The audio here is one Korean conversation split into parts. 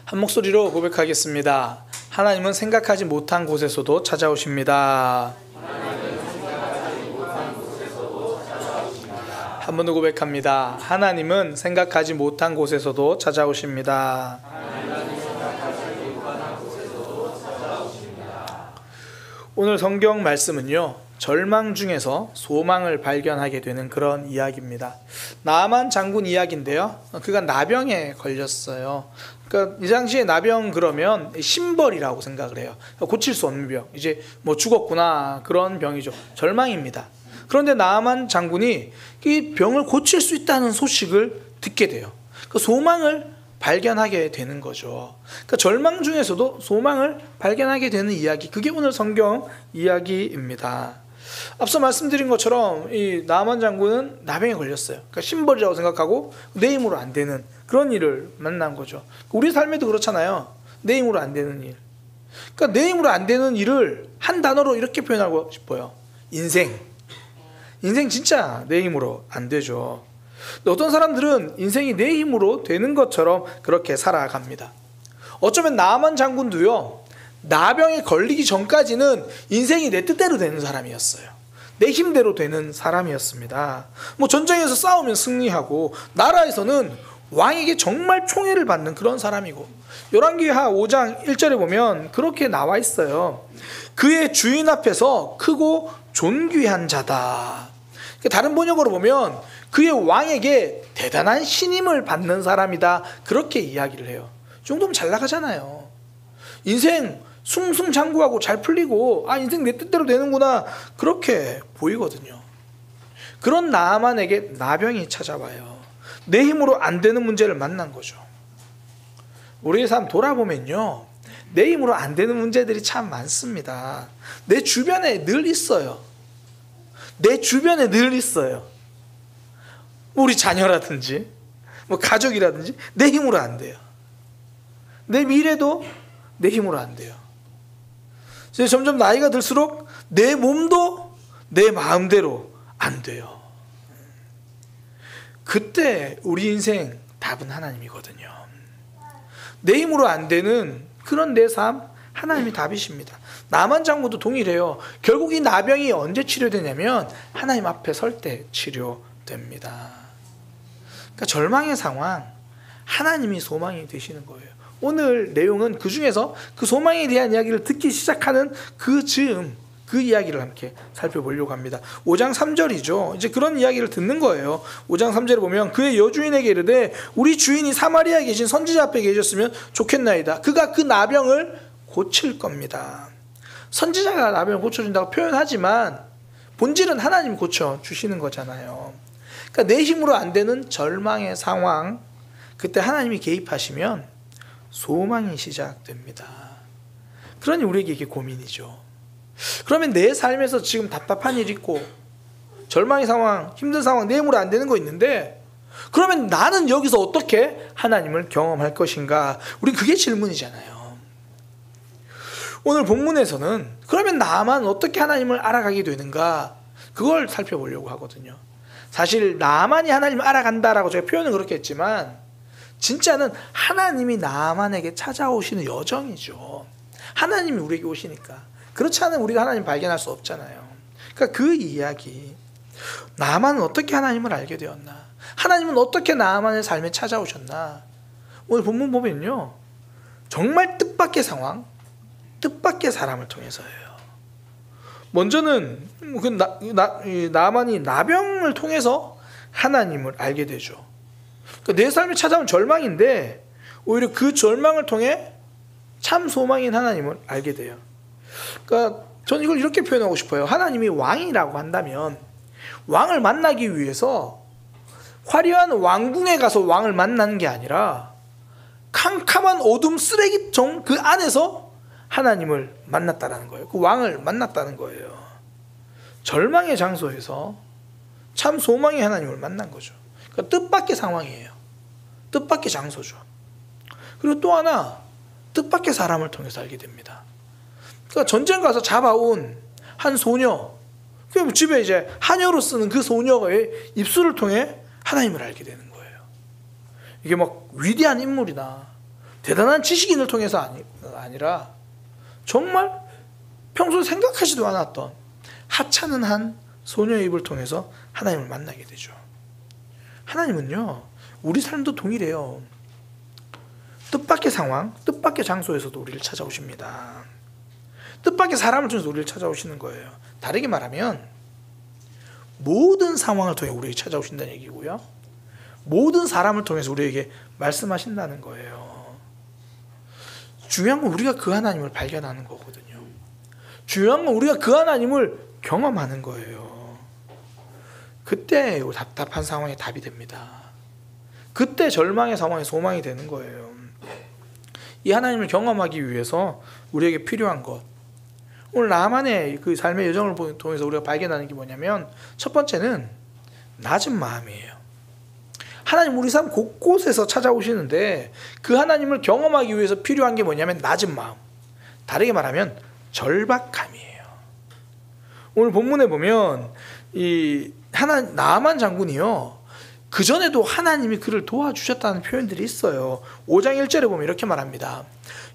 한 목소리로 고백하겠습니다. 하나님은 생각하지 못한 곳에서도 찾아오십니다. 한 번 더 고백합니다. 하나님은 생각하지 못한 곳에서도 찾아오십니다. 오늘 성경 말씀은요, 절망 중에서 소망을 발견하게 되는 그런 이야기입니다. 나만 장군 이야기인데요, 그가 나병에 걸렸어요. 그러니까 이 당시에 나병 그러면 심벌이라고 생각을 해요. 고칠 수 없는 병, 이제 뭐 죽었구나 그런 병이죠. 절망입니다. 그런데 나만 장군이 이 병을 고칠 수 있다는 소식을 듣게 돼요. 그 소망을 발견하게 되는 거죠. 그러니까 절망 중에서도 소망을 발견하게 되는 이야기, 그게 오늘 성경 이야기입니다. 앞서 말씀드린 것처럼 이 나만 장군은 나병에 걸렸어요. 그러니까 심벌이라고 생각하고 내 힘으로 안 되는 그런 일을 만난 거죠. 우리 삶에도 그렇잖아요. 내 힘으로 안 되는 일. 그러니까 내 힘으로 안 되는 일을 한 단어로 이렇게 표현하고 싶어요. 인생. 인생 진짜 내 힘으로 안 되죠. 어떤 사람들은 인생이 내 힘으로 되는 것처럼 그렇게 살아갑니다. 어쩌면 나만 장군도요, 나병에 걸리기 전까지는 인생이 내 뜻대로 되는 사람이었어요. 내 힘대로 되는 사람이었습니다. 뭐 전쟁에서 싸우면 승리하고, 나라에서는 왕에게 정말 총애를 받는 그런 사람이고, 열왕기하 5장 1절에 보면 그렇게 나와 있어요. 그의 주인 앞에서 크고 존귀한 자다. 다른 번역으로 보면 그의 왕에게 대단한 신임을 받는 사람이다, 그렇게 이야기를 해요. 이 정도면 잘 나가잖아요. 인생 승승장구하고 잘 풀리고, 아, 인생 내 뜻대로 되는구나, 그렇게 보이거든요. 그런 나만에게 나병이 찾아와요. 내 힘으로 안 되는 문제를 만난 거죠. 우리의 삶 돌아보면요, 내 힘으로 안 되는 문제들이 참 많습니다. 내 주변에 늘 있어요. 내 주변에 늘 있어요. 우리 자녀라든지 뭐 가족이라든지 내 힘으로 안 돼요. 내 미래도 내 힘으로 안 돼요. 그래서 점점 나이가 들수록 내 몸도 내 마음대로 안 돼요. 그때 우리 인생 답은 하나님이거든요. 내 힘으로 안 되는 그런 내 삶, 하나님이 답이십니다. 나만 장군도 동일해요. 결국 이 나병이 언제 치료되냐면 하나님 앞에 설 때 치료됩니다. 그러니까 절망의 상황, 하나님이 소망이 되시는 거예요. 오늘 내용은 그 중에서 그 소망에 대한 이야기를 듣기 시작하는 그 즈음, 그 이야기를 함께 살펴보려고 합니다. 5장 3절이죠. 이제 그런 이야기를 듣는 거예요. 5장 3절에 보면 그의 여주인에게 이르되 우리 주인이 사마리아에 계신 선지자 앞에 계셨으면 좋겠나이다. 그가 그 나병을 고칠 겁니다. 선지자가 나병을 고쳐준다고 표현하지만 본질은 하나님이 고쳐주시는 거잖아요. 그러니까 내 힘으로 안 되는 절망의 상황, 그때 하나님이 개입하시면 소망이 시작됩니다. 그러니 우리에게 이게 고민이죠. 그러면 내 삶에서 지금 답답한 일 있고 절망의 상황, 힘든 상황, 내 힘으로 안 되는 거 있는데, 그러면 나는 여기서 어떻게 하나님을 경험할 것인가? 우리 그게 질문이잖아요. 오늘 본문에서는 그러면 나만 어떻게 하나님을 알아가게 되는가, 그걸 살펴보려고 하거든요. 사실 나만이 하나님을 알아간다라고 제가 표현은 그렇게 했지만 진짜는 하나님이 나만에게 찾아오시는 여정이죠. 하나님이 우리에게 오시니까. 그렇지 않으면 우리가 하나님 발견할 수 없잖아요. 그러니까 그 이야기, 나만은 어떻게 하나님을 알게 되었나, 하나님은 어떻게 나만의 삶에 찾아오셨나, 오늘 본문 보면요, 정말 뜻밖의 상황, 뜻밖의 사람을 통해서예요. 먼저는 나만이 나병을 통해서 하나님을 알게 되죠. 그러니까 내 삶에 찾아온 절망인데 오히려 그 절망을 통해 참 소망인 하나님을 알게 돼요. 그러니까 저는 이걸 이렇게 표현하고 싶어요. 하나님이 왕이라고 한다면 왕을 만나기 위해서 화려한 왕궁에 가서 왕을 만나는 게 아니라 캄캄한 어둠 쓰레기통 그 안에서 하나님을 만났다는 거예요. 그 왕을 만났다는 거예요. 절망의 장소에서 참 소망의 하나님을 만난 거죠. 그러니까 뜻밖의 상황이에요. 뜻밖의 장소죠. 그리고 또 하나, 뜻밖의 사람을 통해서 알게 됩니다. 그러니까 전쟁 가서 잡아온 한 소녀, 집에 이제 하녀로 쓰는 그 소녀의 입술을 통해 하나님을 알게 되는 거예요. 이게 막 위대한 인물이다, 대단한 지식인을 통해서 아니라 정말 평소에 생각하지도 않았던 하찮은 한 소녀의 입을 통해서 하나님을 만나게 되죠. 하나님은요, 우리 삶도 동일해요. 뜻밖의 상황, 뜻밖의 장소에서도 우리를 찾아오십니다. 뜻밖의 사람을 통해서 우리를 찾아오시는 거예요. 다르게 말하면 모든 상황을 통해 우리에게 찾아오신다는 얘기고요, 모든 사람을 통해서 우리에게 말씀하신다는 거예요. 중요한 건 우리가 그 하나님을 발견하는 거거든요. 중요한 건 우리가 그 하나님을 경험하는 거예요. 그때 답답한 상황에 답이 됩니다. 그때 절망의 상황에 소망이 되는 거예요. 이 하나님을 경험하기 위해서 우리에게 필요한 것, 오늘 나만의 그 삶의 여정을 통해서 우리가 발견하는 게 뭐냐면, 첫 번째는 낮은 마음이에요. 하나님 우리 삶 곳곳에서 찾아오시는데 그 하나님을 경험하기 위해서 필요한 게 뭐냐면 낮은 마음, 다르게 말하면 절박함이에요. 오늘 본문에 보면 이 나아만 장군이요, 그전에도 하나님이 그를 도와주셨다는 표현들이 있어요. 5장 1절에 보면 이렇게 말합니다.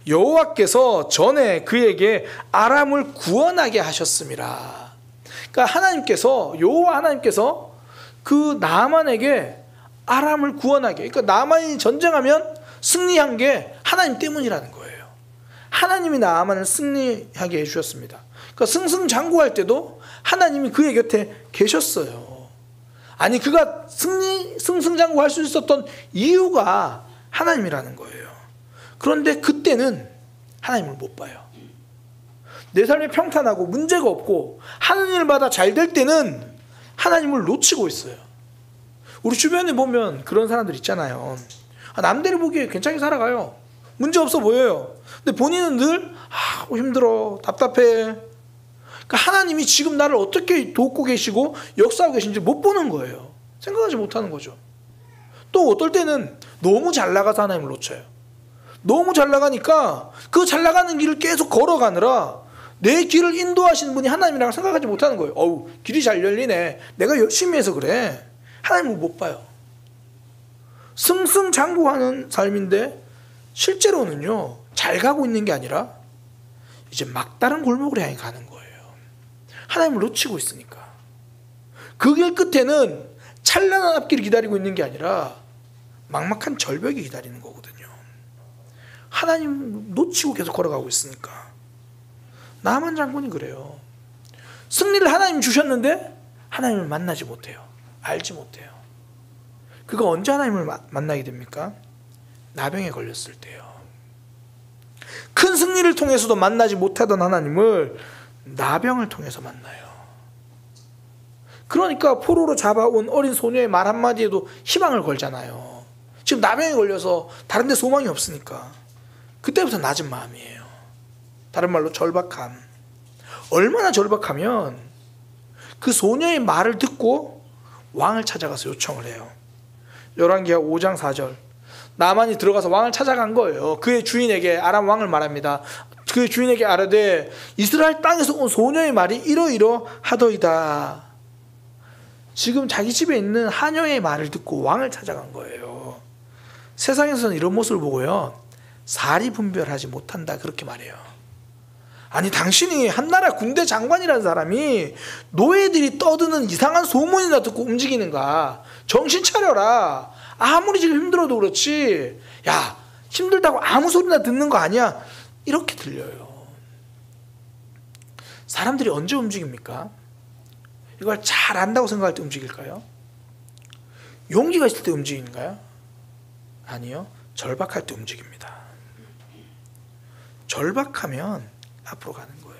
여호와께서 전에 그에게 아람을 구원하게 하셨습니다. 그러니까 여호와 하나님께서 그 나아만에게 아람을 구원하게, 그러니까 나아만이 전쟁하면 승리한 게 하나님 때문이라는 거예요. 하나님이 나아만을 승리하게 해주셨습니다. 그러니까 승승장구할 때도 하나님이 그의 곁에 계셨어요. 아니, 그가 승승장구할 수 있었던 이유가 하나님이라는 거예요. 그런데 그때는 하나님을 못 봐요. 내 삶이 평탄하고 문제가 없고 하는 일마다 잘 될 때는 하나님을 놓치고 있어요. 우리 주변에 보면 그런 사람들 있잖아요. 남들이 보기에 괜찮게 살아가요. 문제 없어 보여요. 근데 본인은 늘 힘들어, 답답해. 그러니까 하나님이 지금 나를 어떻게 돕고 계시고 역사하고 계신지 못 보는 거예요. 생각하지 못하는 거죠. 또 어떨 때는 너무 잘 나가서 하나님을 놓쳐요. 너무 잘 나가니까 그 잘 나가는 길을 계속 걸어가느라 내 길을 인도하시는 분이 하나님이라고 생각하지 못하는 거예요. 길이 잘 열리네, 내가 열심히 해서 그래. 하나님을 못 봐요. 승승장구하는 삶인데 실제로는요, 잘 가고 있는 게 아니라 이제 막다른 골목을 향해 가는 거예요. 하나님을 놓치고 있으니까. 그 길 끝에는 찬란한 앞길이 기다리고 있는 게 아니라 막막한 절벽이 기다리는 거거든요. 하나님 놓치고 계속 걸어가고 있으니까. 나아만 장군이 그래요. 승리를 하나님 주셨는데 하나님을 만나지 못해요. 알지 못해요. 그가 언제 하나님을 만나게 됩니까? 나병에 걸렸을 때요. 큰 승리를 통해서도 만나지 못하던 하나님을 나병을 통해서 만나요. 그러니까 포로로 잡아온 어린 소녀의 말 한마디에도 희망을 걸잖아요. 지금 나병에 걸려서 다른 데 소망이 없으니까. 그때부터 낮은 마음이에요. 다른 말로 절박함. 얼마나 절박하면 그 소녀의 말을 듣고 왕을 찾아가서 요청을 해요. 열왕기하 5장 4절. 나만이 들어가서 왕을 찾아간 거예요. 그의 주인에게, 아람 왕을 말합니다. 그의 주인에게 아뢰되 이스라엘 땅에서 온 소녀의 말이 이러이러하더이다. 지금 자기 집에 있는 하녀의 말을 듣고 왕을 찾아간 거예요. 세상에서는 이런 모습을 보고요, 사리 분별하지 못한다, 그렇게 말해요. 아니, 당신이 한나라 군대 장관이라는 사람이 노예들이 떠드는 이상한 소문이나 듣고 움직이는가? 정신 차려라. 아무리 지금 힘들어도 그렇지, 야, 힘들다고 아무 소리나 듣는 거 아니야. 이렇게 들려요. 사람들이 언제 움직입니까? 이걸 잘 안다고 생각할 때 움직일까요? 용기가 있을 때 움직이는가요? 아니요, 절박할 때 움직입니다. 절박하면 앞으로 가는 거예요.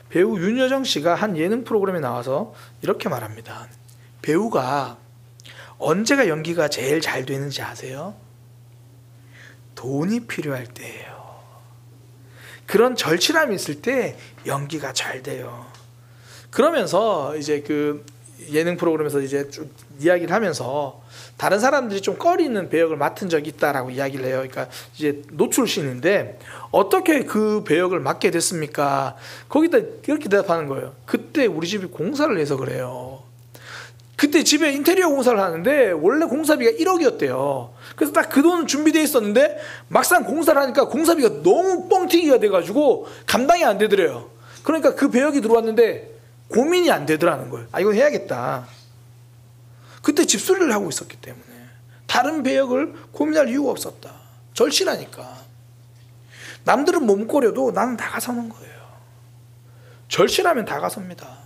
배우 윤여정 씨가 한 예능 프로그램에 나와서 이렇게 말합니다. 배우가 언제가 연기가 제일 잘 되는지 아세요? 돈이 필요할 때예요. 그런 절실함이 있을 때 연기가 잘 돼요. 그러면서 이제 그 예능 프로그램에서 이제 쭉 이야기를 하면서 다른 사람들이 좀 꺼리는 배역을 맡은 적이 있다라고 이야기를 해요. 그러니까 이제 노출신인데 어떻게 그 배역을 맡게 됐습니까? 거기다 이렇게 대답하는 거예요. 그때 우리 집이 공사를 해서 그래요. 그때 집에 인테리어 공사를 하는데 원래 공사비가 1억이었대요. 그래서 딱 그 돈 준비되어 있었는데 막상 공사를 하니까 공사비가 너무 뻥튀기가 돼가지고 감당이 안 되더래요. 그러니까 그 배역이 들어왔는데 고민이 안 되더라는 거예요. 아, 이건 해야겠다. 그때 집수리를 하고 있었기 때문에 다른 배역을 고민할 이유가 없었다. 절실하니까. 남들은 몸거려도 나는 다가서는 거예요. 절실하면 다가섭니다.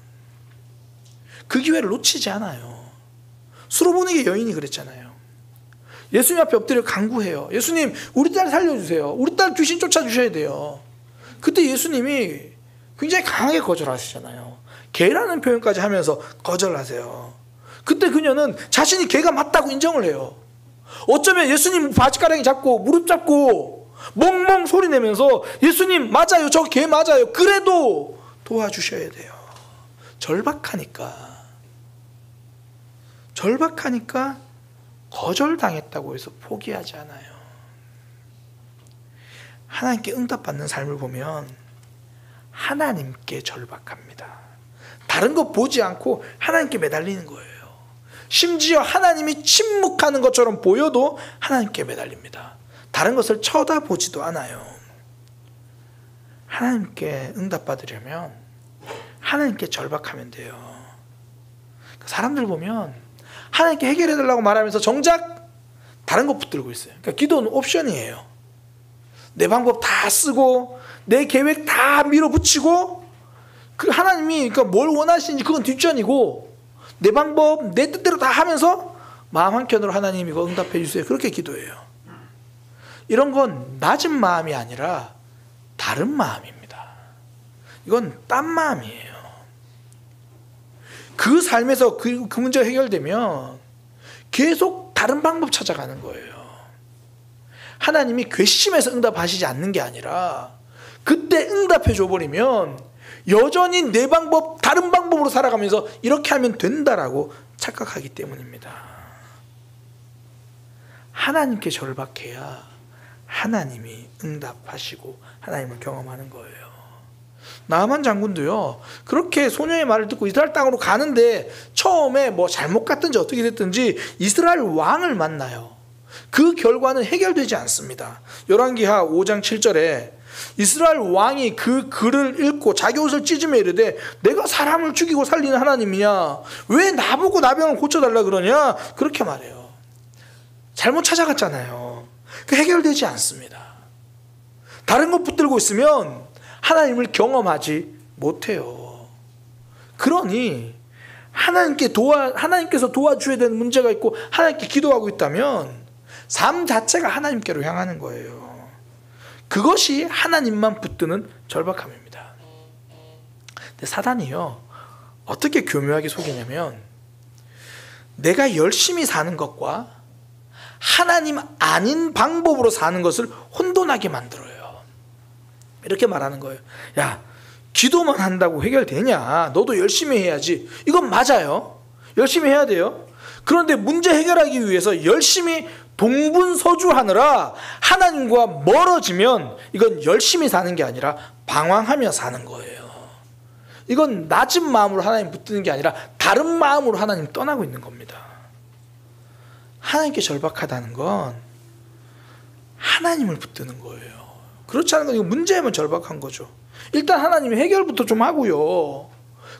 그 기회를 놓치지 않아요. 수로보니게 여인이 그랬잖아요. 예수님 앞에 엎드려 간구해요. 예수님, 우리 딸 살려주세요. 우리 딸 귀신 쫓아주셔야 돼요. 그때 예수님이 굉장히 강하게 거절하시잖아요. 개라는 표현까지 하면서 거절하세요. 그때 그녀는 자신이 개가 맞다고 인정을 해요. 어쩌면 예수님 바지가랑이 잡고 무릎 잡고 멍멍 소리 내면서 예수님 맞아요, 저 개 맞아요, 그래도 도와주셔야 돼요. 절박하니까 거절당했다고 해서 포기하지 않아요. 하나님께 응답받는 삶을 보면 하나님께 절박합니다. 다른 거 보지 않고 하나님께 매달리는 거예요. 심지어 하나님이 침묵하는 것처럼 보여도 하나님께 매달립니다. 다른 것을 쳐다보지도 않아요. 하나님께 응답받으려면 하나님께 절박하면 돼요. 사람들 보면 하나님께 해결해달라고 말하면서 정작 다른 것 붙들고 있어요. 그러니까 기도는 옵션이에요. 내 방법 다 쓰고 내 계획 다 밀어붙이고 그 하나님이 그러니까 뭘 원하시는지 그건 뒷전이고 내 방법 내 뜻대로 다 하면서 마음 한켠으로 하나님 이거 응답해 주세요. 그렇게 기도해요. 이런 건 낮은 마음이 아니라 다른 마음입니다. 이건 딴 마음이에요. 그 삶에서 그 문제가 해결되면 계속 다른 방법 찾아가는 거예요. 하나님이 괘씸해서 응답하시지 않는 게 아니라 그때 응답해 줘버리면 여전히 내 방법 다른 방법으로 살아가면서 이렇게 하면 된다라고 착각하기 때문입니다. 하나님께 절박해야 하나님이 응답하시고 하나님을 경험하는 거예요. 나아만 장군도요, 그렇게 소녀의 말을 듣고 이스라엘 땅으로 가는데 처음에 뭐 잘못 갔든지 어떻게 됐든지 이스라엘 왕을 만나요. 그 결과는 해결되지 않습니다. 열왕기하 5장 7절에 이스라엘 왕이 그 글을 읽고 자기 옷을 찢으며 이르되 내가 사람을 죽이고 살리는 하나님이냐, 왜 나보고 나병을 고쳐달라 그러냐, 그렇게 말해요. 잘못 찾아갔잖아요. 그 해결되지 않습니다. 다른 것 붙들고 있으면 하나님을 경험하지 못해요. 그러니 하나님께서 도와줘야 되는 문제가 있고 하나님께 기도하고 있다면 삶 자체가 하나님께로 향하는 거예요. 그것이 하나님만 붙드는 절박함입니다. 근데 사단이요, 어떻게 교묘하게 속이냐면 내가 열심히 사는 것과 하나님 아닌 방법으로 사는 것을 혼돈하게 만들어요. 이렇게 말하는 거예요. 야, 기도만 한다고 해결되냐? 너도 열심히 해야지. 이건 맞아요. 열심히 해야 돼요. 그런데 문제 해결하기 위해서 열심히 동분서주하느라 하나님과 멀어지면 이건 열심히 사는 게 아니라 방황하며 사는 거예요. 이건 낮은 마음으로 하나님 붙드는 게 아니라 다른 마음으로 하나님 떠나고 있는 겁니다. 하나님께 절박하다는 건 하나님을 붙드는 거예요. 그렇지 않은 건 이거 문제면 절박한 거죠. 일단 하나님이 해결부터 좀 하고요.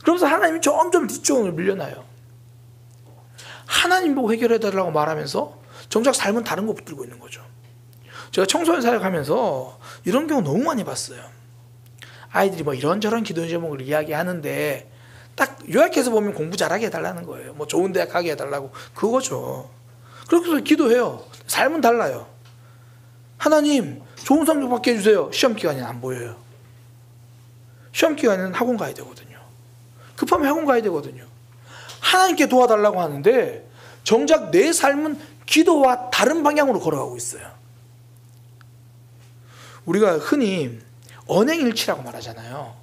그러면서 하나님이 점점 뒤쪽으로 밀려나요. 하나님 보고 해결해달라고 말하면서 정작 삶은 다른 거 붙들고 있는 거죠. 제가 청소년 사역하면서 이런 경우 너무 많이 봤어요. 아이들이 뭐 이런저런 기도 제목을 이야기하는데 딱 요약해서 보면 공부 잘하게 해달라는 거예요. 뭐 좋은 대학 가게 해달라고, 그거죠. 그렇게 해서 기도해요. 삶은 달라요. 하나님 좋은 성적 받게 해주세요. 시험 기간이 안 보여요. 시험 기간에는 학원 가야 되거든요. 급하면 학원 가야 되거든요. 하나님께 도와달라고 하는데 정작 내 삶은 기도와 다른 방향으로 걸어가고 있어요. 우리가 흔히 언행일치라고 말하잖아요.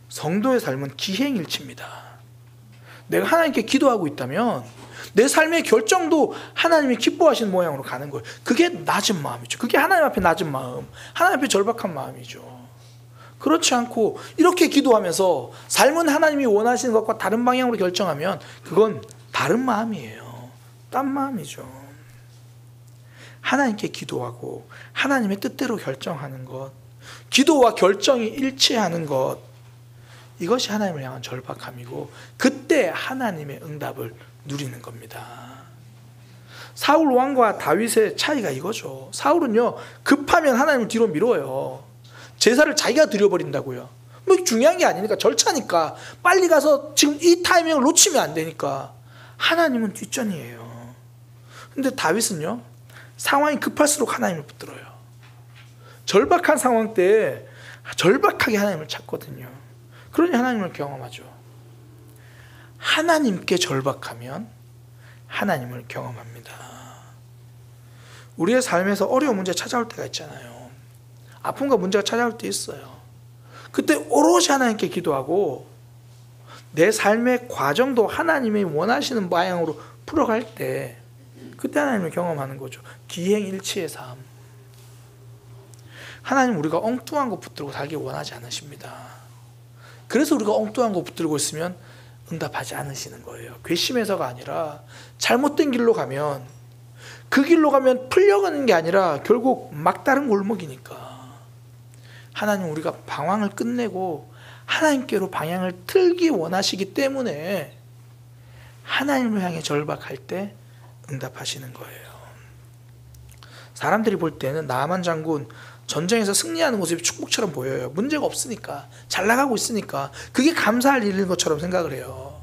성도의 삶은 기행일치입니다. 내가 하나님께 기도하고 있다면 내 삶의 결정도 하나님이 기뻐하시는 모양으로 가는 거예요. 그게 낮은 마음이죠. 그게 하나님 앞에 낮은 마음, 하나님 앞에 절박한 마음이죠. 그렇지 않고 이렇게 기도하면서 삶은 하나님이 원하시는 것과 다른 방향으로 결정하면 그건 다른 마음이에요. 딴 마음이죠. 하나님께 기도하고 하나님의 뜻대로 결정하는 것, 기도와 결정이 일치하는 것, 이것이 하나님을 향한 절박함이고 그때 하나님의 응답을 누리는 겁니다. 사울 왕과 다윗의 차이가 이거죠. 사울은요, 급하면 하나님을 뒤로 미뤄요. 제사를 자기가 드려버린다고요. 뭐 중요한 게 아니니까, 절차니까 빨리 가서 지금 이 타이밍을 놓치면 안 되니까 하나님은 뒷전이에요. 근데 다윗은요, 상황이 급할수록 하나님을 붙들어요. 절박한 상황 때 절박하게 하나님을 찾거든요. 그러니 하나님을 경험하죠. 하나님께 절박하면 하나님을 경험합니다. 우리의 삶에서 어려운 문제 찾아올 때가 있잖아요. 아픔과 문제가 찾아올 때 있어요. 그때 오롯이 하나님께 기도하고 내 삶의 과정도 하나님이 원하시는 방향으로 풀어갈 때 그때 하나님을 경험하는 거죠. 기행일치의 삶. 하나님 우리가 엉뚱한 거 붙들고 살기 원하지 않으십니다. 그래서 우리가 엉뚱한 거 붙들고 있으면 응답하지 않으시는 거예요. 괘씸해서가 아니라 잘못된 길로 가면, 그 길로 가면 풀려가는 게 아니라 결국 막다른 골목이니까. 하나님 우리가 방황을 끝내고 하나님께로 방향을 틀기 원하시기 때문에 하나님을 향해 절박할 때 응답하시는 거예요. 사람들이 볼 때는 나아만 장군 전쟁에서 승리하는 모습이 축복처럼 보여요. 문제가 없으니까, 잘 나가고 있으니까 그게 감사할 일인 것처럼 생각을 해요.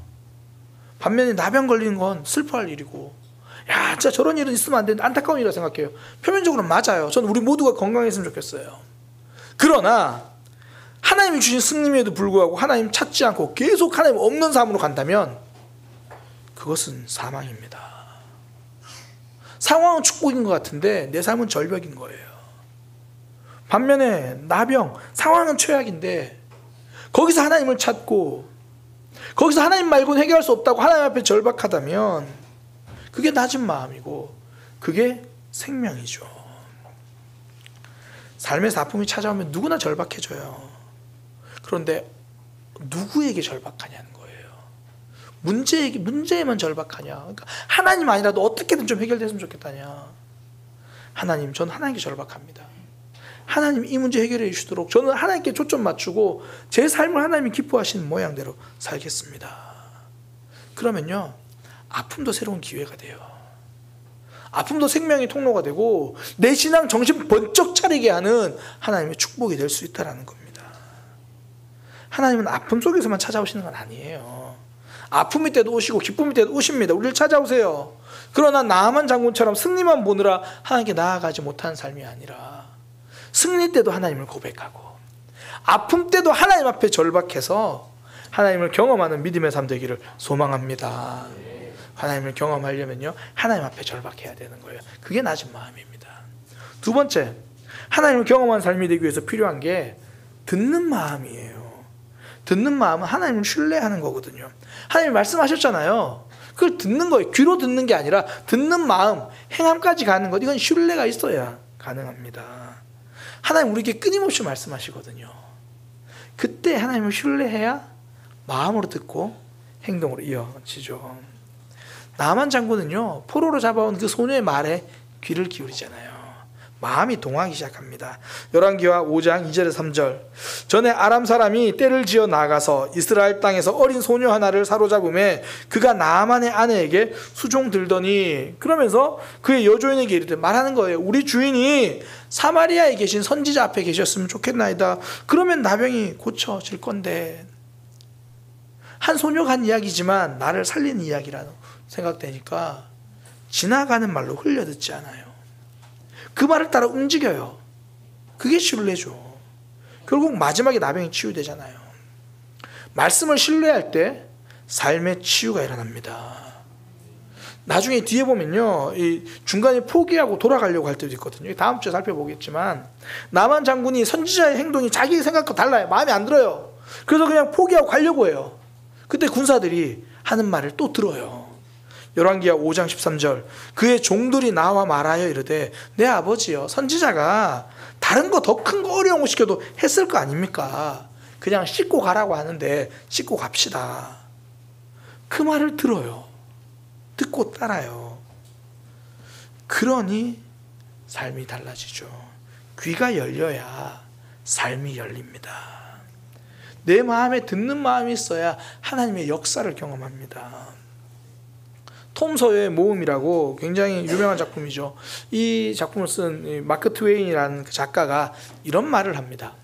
반면에 나병 걸리는 건 슬퍼할 일이고, 야 진짜 저런 일은 있으면 안 되는데 안타까운 일이라고 생각해요. 표면적으로는 맞아요. 저는 우리 모두가 건강했으면 좋겠어요. 그러나 하나님이 주신 승리에도 불구하고 하나님 찾지 않고 계속 하나님 없는 삶으로 간다면 그것은 사망입니다. 상황은 축복인 것 같은데 내 삶은 절벽인 거예요. 반면에 나병, 상황은 최악인데 거기서 하나님을 찾고 거기서 하나님 말고는 해결할 수 없다고 하나님 앞에 절박하다면 그게 낮은 마음이고 그게 생명이죠. 삶에서 아픔이 찾아오면 누구나 절박해져요. 그런데 누구에게 절박하냐는 거예요. 문제에만 절박하냐. 그러니까 하나님 아니라도 어떻게든 좀 해결됐으면 좋겠다냐. 하나님, 저는 하나님께 절박합니다. 하나님 이 문제 해결해 주시도록 저는 하나님께 초점 맞추고 제 삶을 하나님이 기뻐하시는 모양대로 살겠습니다. 그러면요, 아픔도 새로운 기회가 돼요. 아픔도 생명의 통로가 되고 내 신앙 정신 번쩍 차리게 하는 하나님의 축복이 될 수 있다는 겁니다. 하나님은 아픔 속에서만 찾아오시는 건 아니에요. 아픔일 때도 오시고 기쁨일 때도 오십니다. 우리를 찾아오세요. 그러나 나아만 장군처럼 승리만 보느라 하나님께 나아가지 못하는 삶이 아니라 승리 때도 하나님을 고백하고 아픔 때도 하나님 앞에 절박해서 하나님을 경험하는 믿음의 삶 되기를 소망합니다. 하나님을 경험하려면요, 하나님 앞에 절박해야 되는 거예요. 그게 낮은 마음입니다. 두 번째, 하나님을 경험한 삶이 되기 위해서 필요한 게 듣는 마음이에요. 듣는 마음은 하나님을 신뢰하는 거거든요. 하나님이 말씀하셨잖아요. 그걸 듣는 거예요. 귀로 듣는 게 아니라 듣는 마음, 행함까지 가는 것, 이건 신뢰가 있어야 가능합니다. 하나님 우리에게 끊임없이 말씀하시거든요. 그때 하나님을 신뢰해야 마음으로 듣고 행동으로 이어지죠. 나만 장군은요, 포로로 잡아온 그 소녀의 말에 귀를 기울이잖아요. 마음이 동하기 시작합니다. 열왕기하 5장 2절에서 3절. 전에 아람 사람이 떼를 지어 나가서 이스라엘 땅에서 어린 소녀 하나를 사로잡음에 그가 나아만의 아내에게 수종 들더니, 그러면서 그의 여조인에게 이르되 말하는 거예요. 우리 주인이 사마리아에 계신 선지자 앞에 계셨으면 좋겠나이다. 그러면 나병이 고쳐질 건데. 한 소녀가 한 이야기지만 나를 살리는 이야기라는 생각되니까 지나가는 말로 흘려듣지 않아요. 그 말을 따라 움직여요. 그게 신뢰죠. 결국 마지막에 나병이 치유되잖아요. 말씀을 신뢰할 때 삶의 치유가 일어납니다. 나중에 뒤에 보면요, 이 중간에 포기하고 돌아가려고 할 때도 있거든요. 다음 주에 살펴보겠지만 나만 장군이 선지자의 행동이 자기 생각과 달라요. 마음에 안 들어요. 그래서 그냥 포기하고 가려고 해요. 그때 군사들이 하는 말을 또 들어요. 열왕기하 5장 13절. 그의 종들이 나와 말하여 이르되 내 아버지여, 선지자가 다른 거 더 큰 거 어려운 거 시켜도 했을 거 아닙니까? 그냥 씻고 가라고 하는데 씻고 갑시다. 그 말을 들어요. 듣고 따라요. 그러니 삶이 달라지죠. 귀가 열려야 삶이 열립니다. 내 마음에 듣는 마음이 있어야 하나님의 역사를 경험합니다. 톰 소여의 모험이라고 굉장히 유명한 작품이죠. 이 작품을 쓴 마크 트웨인이라는 그 작가가 이런 말을 합니다.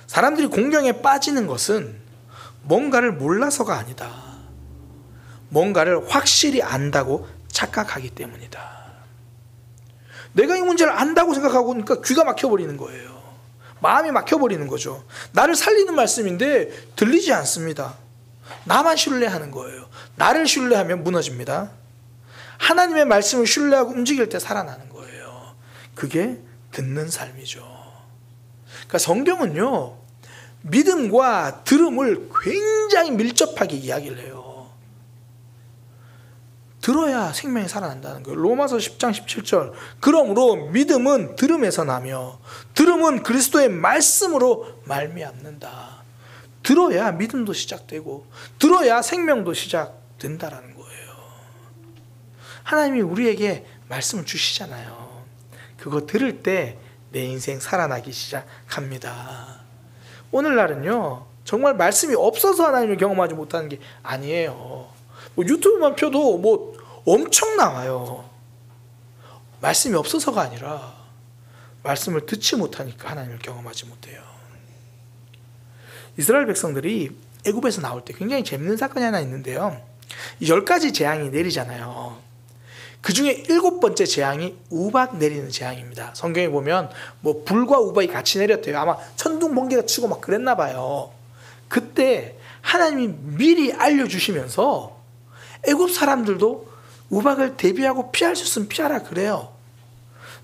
사람들이 공경에 빠지는 것은 뭔가를 몰라서가 아니다. 뭔가를 확실히 안다고 착각하기 때문이다. 내가 이 문제를 안다고 생각하고 그러니까 귀가 막혀버리는 거예요. 마음이 막혀버리는 거죠. 나를 살리는 말씀인데 들리지 않습니다. 나만 신뢰하는 거예요. 나를 신뢰하면 무너집니다. 하나님의 말씀을 신뢰하고 움직일 때 살아나는 거예요. 그게 듣는 삶이죠. 그러니까 성경은요, 믿음과 들음을 굉장히 밀접하게 이야기를 해요. 들어야 생명이 살아난다는 거예요. 로마서 10장 17절. 그러므로 믿음은 들음에서 나며 들음은 그리스도의 말씀으로 말미암는다. 들어야 믿음도 시작되고 들어야 생명도 시작된다라는 거예요. 하나님이 우리에게 말씀을 주시잖아요. 그거 들을 때 내 인생 살아나기 시작합니다. 오늘날은요, 정말 말씀이 없어서 하나님을 경험하지 못하는 게 아니에요. 유튜브만 펴도 엄청 나와요. 말씀이 없어서가 아니라 말씀을 듣지 못하니까 하나님을 경험하지 못해요. 이스라엘 백성들이 애굽에서 나올 때 굉장히 재밌는 사건이 하나 있는데요. 10가지 재앙이 내리잖아요. 그 중에 7번째 재앙이 우박 내리는 재앙입니다. 성경에 보면 불과 우박이 같이 내렸대요. 아마 천둥 번개가 치고 막 그랬나 봐요. 그때 하나님이 미리 알려주시면서 애굽 사람들도 우박을 대비하고 피할 수 있으면 피하라 그래요.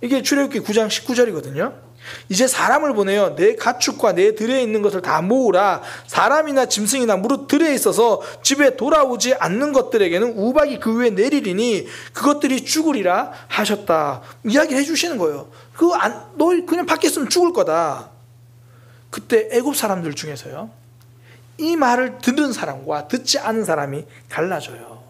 이게 출애굽기 9장 19절이거든요. 이제 사람을 보내어 내 가축과 내 들에 있는 것을 다 모으라. 사람이나 짐승이나 무릇 들에 있어서 집에 돌아오지 않는 것들에게는 우박이 그 위에 내리리니 그것들이 죽으리라 하셨다. 이야기를 해주시는 거예요. 너 그냥 밖에 있으면 죽을 거다. 그때 애굽 사람들 중에서요, 이 말을 듣는 사람과 듣지 않은 사람이 갈라져요.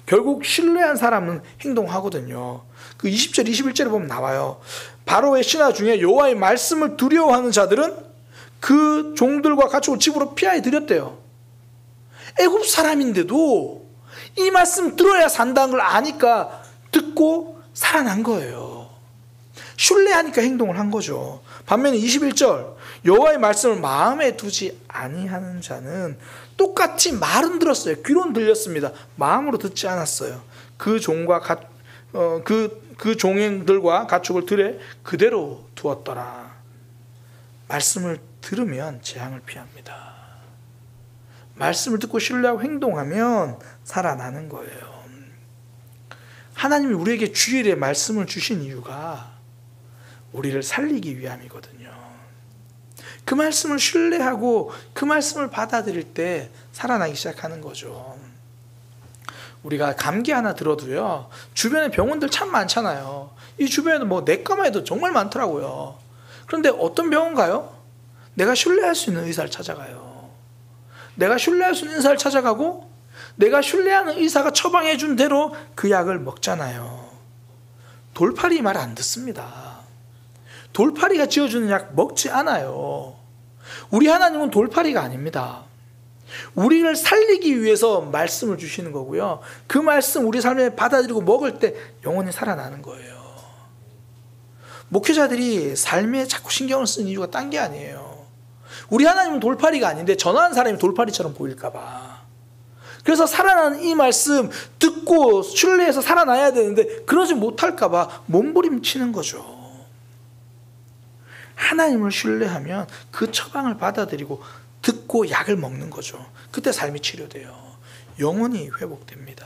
결국 신뢰한 사람은 행동하거든요. 그 20절 21절에 보면 나와요. 바로의 신하 중에 여호와의 말씀을 두려워하는 자들은 그 종들과 같이 집으로 피하여 들였대요. 애굽 사람인데도 이 말씀 들어야 산다는 걸 아니까 듣고 살아난 거예요. 신뢰하니까 행동을 한 거죠. 반면에 21절 여호와의 말씀을 마음에 두지 아니하는 자는 똑같이 말은 들었어요. 귀로는 들렸습니다. 마음으로 듣지 않았어요. 그 종과 그 종들과 가축을 들에 그대로 두었더라. 말씀을 들으면 재앙을 피합니다. 말씀을 듣고 신뢰하고 행동하면 살아나는 거예요. 하나님이 우리에게 주일에 말씀을 주신 이유가 우리를 살리기 위함이거든요. 그 말씀을 신뢰하고 그 말씀을 받아들일 때 살아나기 시작하는 거죠. 우리가 감기 하나 들어도요, 주변에 병원들 참 많잖아요. 이 주변에도 내과만 해도 정말 많더라고요. 그런데 어떤 병원 가요? 내가 신뢰할 수 있는 의사를 찾아가요. 내가 신뢰할 수 있는 의사를 찾아가고 내가 신뢰하는 의사가 처방해 준 대로 그 약을 먹잖아요. 돌팔이 말 안 듣습니다. 돌팔이가 지어주는 약 먹지 않아요. 우리 하나님은 돌팔이가 아닙니다. 우리를 살리기 위해서 말씀을 주시는 거고요. 그 말씀 우리 삶에 받아들이고 먹을 때 영혼이 살아나는 거예요. 목회자들이 삶에 자꾸 신경을 쓰는 이유가 딴 게 아니에요. 우리 하나님은 돌팔이가 아닌데 전화하는 사람이 돌팔이처럼 보일까 봐. 그래서 살아나는 이 말씀 듣고 신뢰해서 살아나야 되는데 그러지 못할까 봐 몸부림치는 거죠. 하나님을 신뢰하면 그 처방을 받아들이고 듣고 약을 먹는 거죠. 그때 삶이 치료돼요. 영혼이 회복됩니다.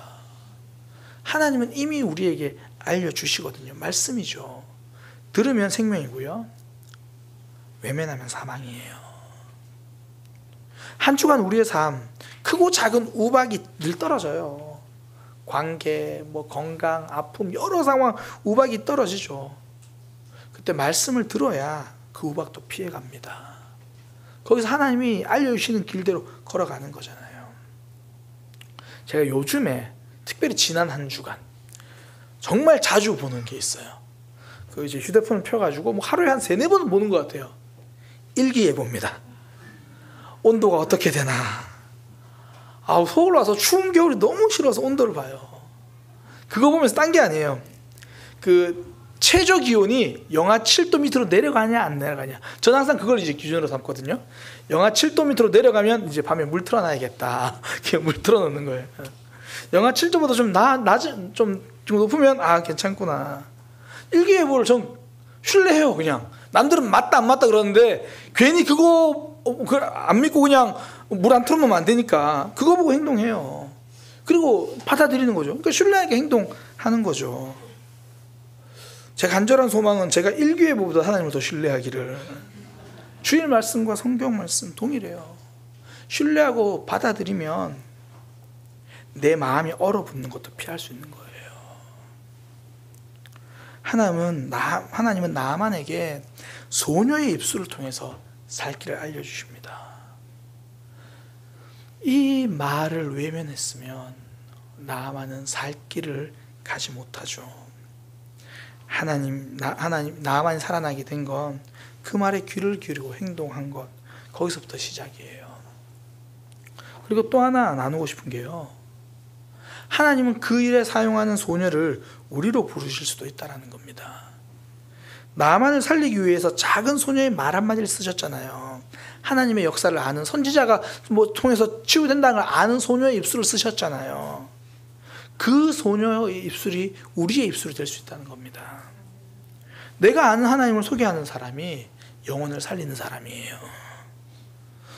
하나님은 이미 우리에게 알려주시거든요. 말씀이죠. 들으면 생명이고요, 외면하면 사망이에요. 한 주간 우리의 삶, 크고 작은 우박이 늘 떨어져요. 관계, 건강, 아픔, 여러 상황 우박이 떨어지죠. 그때 말씀을 들어야 그 우박도 피해갑니다. 거기서 하나님이 알려주시는 길대로 걸어가는 거잖아요. 제가 요즘에 특별히 지난 한 주간 정말 자주 보는 게 있어요. 그 이제 휴대폰을 펴가지고 뭐 하루에 한 3-4번은 보는 것 같아요. 일기예보입니다. 온도가 어떻게 되나. 서울 와서 추운 겨울이 너무 싫어서 온도를 봐요. 그거 보면서 딴 게 아니에요. 그 최저 기온이 영하 7도 밑으로 내려가냐 안 내려가냐. 저는 항상 그걸 이제 기준으로 삼거든요. 영하 7도 밑으로 내려가면 이제 밤에 물 틀어놔야겠다. 그냥 물 틀어놓는 거예요. 영하 7도보다 좀 낮은 좀 높으면 괜찮구나. 일기예보를 전 신뢰해요. 그냥 남들은 맞다 안 맞다 그러는데 괜히 그거 안 믿고 그냥 물 안 틀어놓으면 안 되니까 그거 보고 행동해요. 그리고 받아들이는 거죠. 그러니까 신뢰하게 행동하는 거죠. 제 간절한 소망은 제가 일기예보보다 하나님을 더 신뢰하기를. 주일 말씀과 성경 말씀 동일해요. 신뢰하고 받아들이면 내 마음이 얼어붙는 것도 피할 수 있는 거예요. 하나님은 나아만에게 소녀의 입술을 통해서 살 길을 알려주십니다. 이 말을 외면했으면 나아만은 살 길을 가지 못하죠. 나아만이 살아나게 된 건 그 말에 귀를 기울이고 행동한 것, 거기서부터 시작이에요. 그리고 또 하나 나누고 싶은 게요, 하나님은 그 일에 사용하는 소녀를 우리로 부르실 수도 있다는 겁니다. 나만을 살리기 위해서 작은 소녀의 말 한마디를 쓰셨잖아요. 하나님의 역사를 아는 선지자가 통해서 치유된다는 걸 아는 소녀의 입술을 쓰셨잖아요. 그 소녀의 입술이 우리의 입술이 될 수 있다는 겁니다. 내가 아는 하나님을 소개하는 사람이 영혼을 살리는 사람이에요.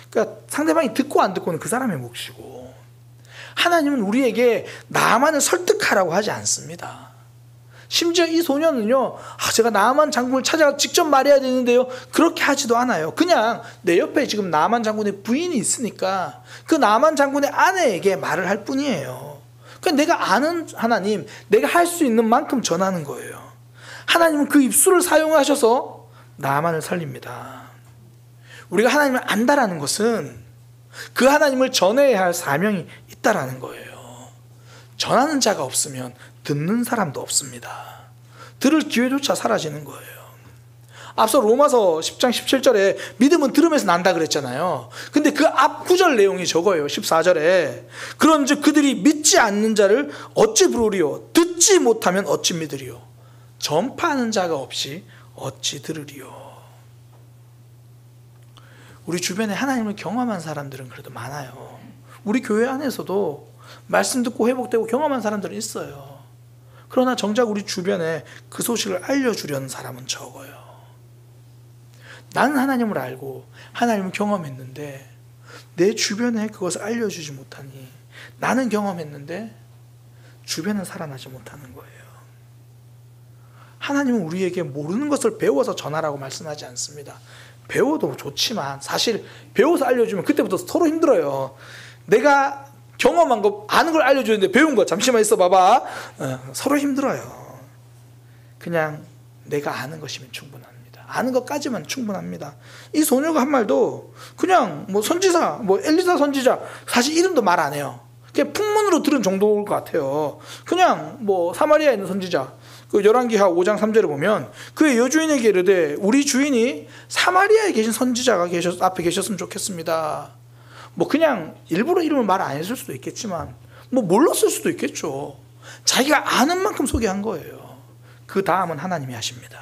그러니까 상대방이 듣고 안 듣고는 그 사람의 몫이고, 하나님은 우리에게 나만을 설득하라고 하지 않습니다. 심지어 이 소녀는요, 제가 나만 장군을 찾아가 직접 말해야 되는데요, 그렇게 하지도 않아요. 그냥 내 옆에 지금 나만 장군의 부인이 있으니까 그 나만 장군의 아내에게 말을 할 뿐이에요. 그러니까 내가 아는 하나님, 내가 할 수 있는 만큼 전하는 거예요. 하나님은 그 입술을 사용하셔서 나만을 살립니다. 우리가 하나님을 안다라는 것은 그 하나님을 전해야 할 사명이 있다라는 거예요. 전하는 자가 없으면 듣는 사람도 없습니다. 들을 기회조차 사라지는 거예요. 앞서 로마서 10장 17절에 믿음은 들음에서 난다 그랬잖아요. 근데 그 앞 구절 내용이 저거예요. 14절에 그런즉 그들이 믿지 않는 자를 어찌 부르리요, 듣지 못하면 어찌 믿으리요, 전파하는 자가 없이 어찌 들으리요. 우리 주변에 하나님을 경험한 사람들은 그래도 많아요. 우리 교회 안에서도 말씀 듣고 회복되고 경험한 사람들은 있어요. 그러나 정작 우리 주변에 그 소식을 알려주려는 사람은 적어요. 나는 하나님을 알고 하나님을 경험했는데 내 주변에 그것을 알려주지 못하니, 나는 경험했는데 주변은 살아나지 못하는 거예요. 하나님은 우리에게 모르는 것을 배워서 전하라고 말씀하지 않습니다. 배워도 좋지만 사실 배워서 알려주면 그때부터 서로 힘들어요. 내가 경험한 거, 아는 걸 알려주는데 배운 거 잠시만 있어 봐봐, 서로 힘들어요. 그냥 내가 아는 것이면 충분합니다. 아는 것까지만 충분합니다. 이 소녀가 한 말도 그냥 선지자, 엘리사 선지자, 사실 이름도 말 안 해요. 그냥 풍문으로 들은 정도일 것 같아요. 그냥 사마리아에 있는 선지자, 그 열왕기하 5장 3절에 보면 그의 여주인에게 이르되 우리 주인이 사마리아에 계신 선지자가 앞에 계셨으면 좋겠습니다. 그냥 일부러 이름을 말 안 했을 수도 있겠지만 몰랐을 수도 있겠죠. 자기가 아는 만큼 소개한 거예요. 그 다음은 하나님이 하십니다.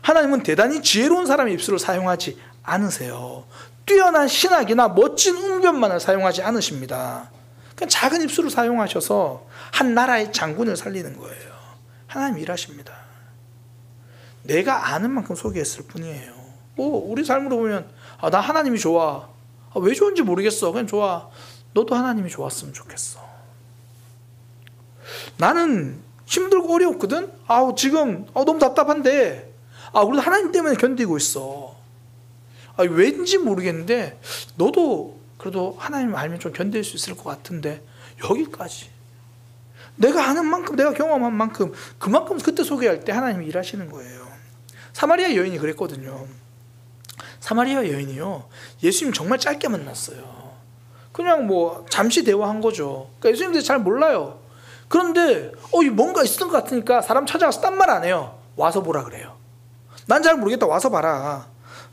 하나님은 대단히 지혜로운 사람의 입술을 사용하지 않으세요. 뛰어난 신학이나 멋진 웅변만을 사용하지 않으십니다. 그냥 작은 입술을 사용하셔서 한 나라의 장군을 살리는 거예요. 하나님 일하십니다. 내가 아는 만큼 소개했을 뿐이에요. 우리 삶으로 보면 나 하나님이 좋아. 왜 좋은지 모르겠어. 그냥 좋아. 너도 하나님이 좋았으면 좋겠어. 나는 힘들고 어려웠거든. 지금 너무 답답한데 그래도 하나님 때문에 견디고 있어. 왠지 모르겠는데 너도 그래도 하나님 알면 좀 견딜 수 있을 것 같은데 여기까지. 내가 아는 만큼, 내가 경험한 만큼, 그만큼 그때 소개할 때 하나님이 일하시는 거예요. 사마리아 여인이 그랬거든요. 사마리아 여인이요, 예수님 정말 짧게 만났어요. 그냥 뭐 잠시 대화한 거죠. 그러니까 예수님 대해서 잘 몰라요. 그런데 뭔가 있었던 것 같으니까 사람 찾아가서 딴 말 안 해요. 와서 보라 그래요. 난 잘 모르겠다, 와서 봐라.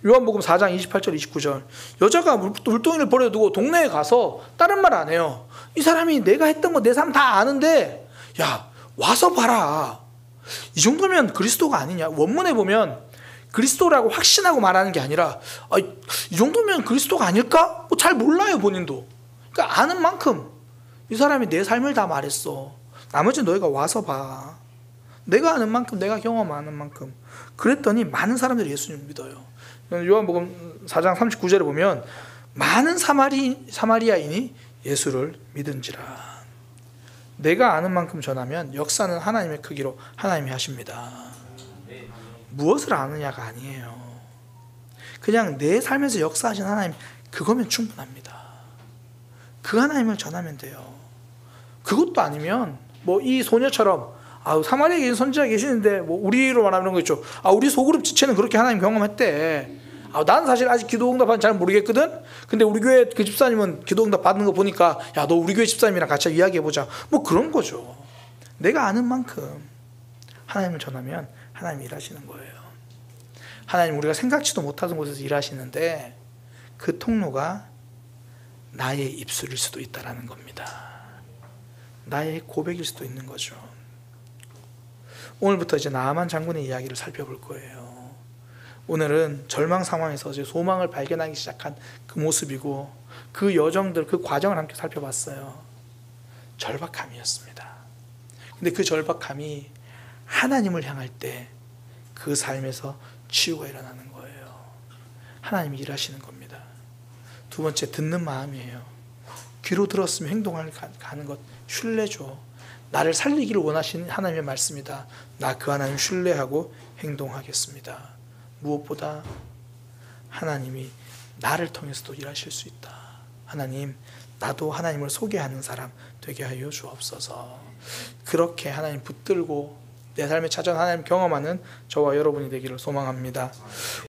요한복음 4장 28절 29절, 여자가 물동이를 버려두고 동네에 가서 다른 말 안 해요. 이 사람이 내가 했던 거 내 삶 다 아는데 야, 와서 봐라. 이 정도면 그리스도가 아니냐. 원문에 보면 그리스도라고 확신하고 말하는 게 아니라 이 정도면 그리스도가 아닐까? 뭐 잘 몰라요, 본인도. 그러니까 아는 만큼 이 사람이 내 삶을 다 말했어. 나머지 너희가 와서 봐. 내가 아는 만큼, 내가 경험하는 만큼. 그랬더니 많은 사람들이 예수님을 믿어요. 요한복음 4장 39절에 보면 많은 사마리아인이 예수를 믿은지라. 내가 아는 만큼 전하면 역사는 하나님의 크기로 하나님이 하십니다. 무엇을 아느냐가 아니에요. 그냥 내 삶에서 역사하신 하나님, 그거면 충분합니다. 그 하나님을 전하면 돼요. 그것도 아니면 뭐 이 소녀처럼 사마리아에 계신 선지자가 계시는데 뭐 우리로 말하는 거 있죠. 우리 소그룹 지체는 그렇게 하나님 경험했대. 나는 사실 아직 기도응답하는 잘 모르겠거든. 근데 우리 교회 그 집사님은 기도응답 받는 거 보니까 야, 너 우리 교회 집사님이랑 같이 이야기해보자. 뭐 그런 거죠. 내가 아는 만큼 하나님을 전하면 하나님이 일하시는 거예요. 하나님 우리가 생각지도 못하던 곳에서 일하시는데 그 통로가 나의 입술일 수도 있다라는 겁니다. 나의 고백일 수도 있는 거죠. 오늘부터 이제 나아만 장군의 이야기를 살펴볼 거예요. 오늘은 절망 상황에서 이제 소망을 발견하기 시작한 그 모습이고, 그 여정들, 그 과정을 함께 살펴봤어요. 절박함이었습니다. 근데 그 절박함이 하나님을 향할 때 그 삶에서 치유가 일어나는 거예요. 하나님이 일하시는 겁니다. 두 번째, 듣는 마음이에요. 귀로 들었으면 행동을 가는 것, 신뢰죠. 나를 살리기를 원하시는 하나님의 말씀이다. 나 그 하나님 신뢰하고 행동하겠습니다. 무엇보다 하나님이 나를 통해서도 일하실 수 있다. 하나님, 나도 하나님을 소개하는 사람 되게 하여 주옵소서. 그렇게 하나님 붙들고 내 삶에 찾아온 하나님 경험하는 저와 여러분이 되기를 소망합니다.